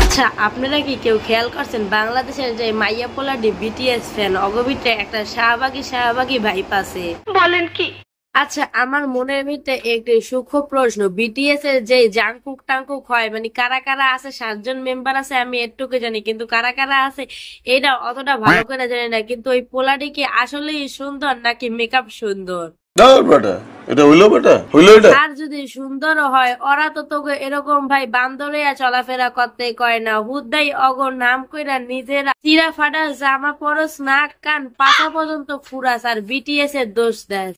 আচ্ছা, আপনারা কি কেউ খেয়াল করছেন বাংলাদেশের যে মাইয়া পোলাডি বিটিএস ফ্যান অগবিতে একটা শাহবাগী ভাইপ আছে? বলেন কি? আচ্ছা, আমার মনের ভিতরে একটি সূক্ষ্ম প্রশ্ন, বিটিএস এর যে জাংকুক টাংকুক হয়, মানে কারা কারা আছে, 7 জন মেম্বার আছে আমি এটুকু জানি, কিন্তু কারা কারা আছে এটা অতটা ভালো করে জানি না। কিন্তু ওই পোলাডি কি আসলেই সুন্দর নাকি মেকআপ সুন্দর? আর যদি সুন্দর হয় ওরা তো তোকে এরকম ভাই বান্দরে চলাফেরা করতে কয় না, হুদ্দাই অগর নাম কইরা নিজেরা চিরা ফাটা জামা পরস, নাক কান পাতা পর্যন্ত ফুরাস, আর বিটিএস এর দোষ দেয়।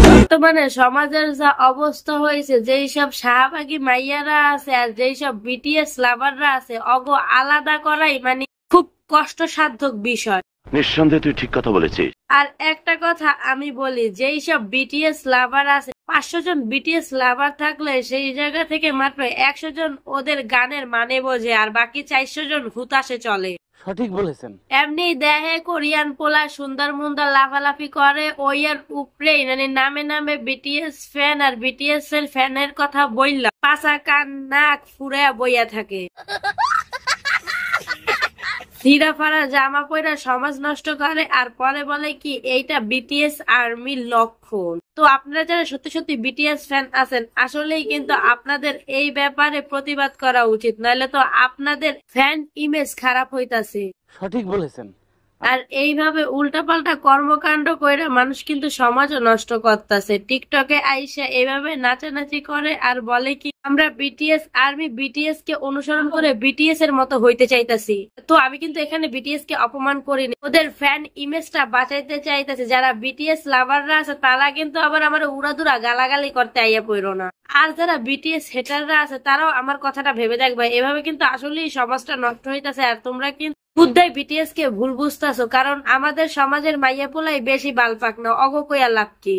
বর্তমানে সমাজের যা অবস্থা হয়েছে, যেই সব শাহবাগী মাইয়ারা আছে আর যেই সব বিটিএস লাভাররা আছে, অগ আলাদা করাই মানে খুব কষ্টসাধ্য বিষয়। নিঃসন্দেহে তুই ঠিক কথা বলেছিস। আর একটা কথা আমি বলি, যেই সব বিটিএস লাভার আছে, 500 জন বিটিএস লাভার থাকলে সেই জায়গা থেকে মাত্র 100 জন ওদের গানের মানে বোঝে, আর বাকি 400 জন হুতাশে চলে। সঠিক বলেছেন। এমনি দেহে কোরিয়ান পোলা সুন্দর মুন্দর লাফালাফি করে, ওই আর উপরেই মানে নামে নামে বিটিএস ফ্যান আর বিটিএস এর ফ্যানের কথা বললা, পাশা কান নাক ফুরে বইয়া থাকে, সিরা ফারা জামা পয়রা সমাজ নষ্ট করে, আর পরে বলে কি এইটা বিটিএস আর্মির লক্ষণ। তো আপনারা যারা সত্যি সত্যি বিটিএস ফ্যান আছেন, আসলেই কিন্তু আপনাদের এই ব্যাপারে প্রতিবাদ করা উচিত, নইলে তো আপনাদের ফ্যান ইমেজ খারাপ হইতাছে। সঠিক বলেছেন। আর এইভাবে উল্টাপাল্টা কর্মকাণ্ড কইরা মানুষ কিন্তু সমাজও নষ্ট করতেছে। টিকটকে আইসা এইভাবে নাচানাচি করে আর বলে কি আমরা বিটিএস আর্মি, বিটিএস কে অনুসরণ করে বিটিএস এর মতো হইতে চাইতাছি। তো আমি কিন্তু এখানে বিটিএস কে অপমান করিনি, ওদের ফ্যান ইমেজটা বাঁচাইতে চাইতেছে। যারা বিটিএস লাভাররা আছে তারা কিন্তু আবার আমার উড়াদুরা গালাগালি করতে আইয়া পড়ো না। আর যারা বিটিএস হেটাররা আছে তারাও আমার কথাটা ভেবে দেখবে, এভাবে কিন্তু আসলেই সমাজটা নষ্ট হইতাছে। আর তোমরা কিন্তু বুদ্ধাই বিটিএস কে ভুল বুঝতেছো, কারণ আমাদের সমাজের মাইয়া পোলাই বেশি বাল পাক না, অগ কইয়া লাভ কি।